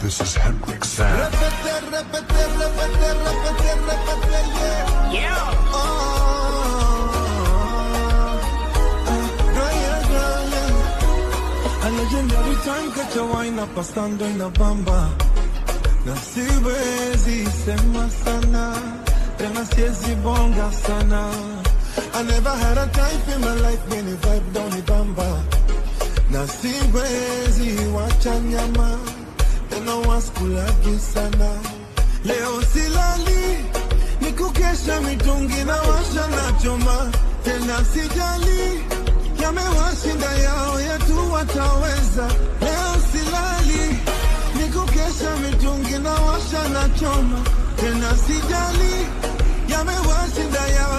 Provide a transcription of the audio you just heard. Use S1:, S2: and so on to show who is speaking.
S1: This is Hendrix Sound.
S2: Repete, repete, repete, repete, repete, yeah.
S3: Yeah.
S2: A legendary time catch a wine up pasando en la bamba. Na siwezi sema sana, tena siwezi bonga sana. I never had a type in my life when you vibe down the bamba. Na siwezi wacha nyama, tena waskulagi sana. Leo silali, ni kukesha mitungi na washa na choma. Tena sijali, yamewashinda yao yetu wataweza. Leo silali, ni kukesha mitungi na washa na choma. Tena sijali, yamewashinda yao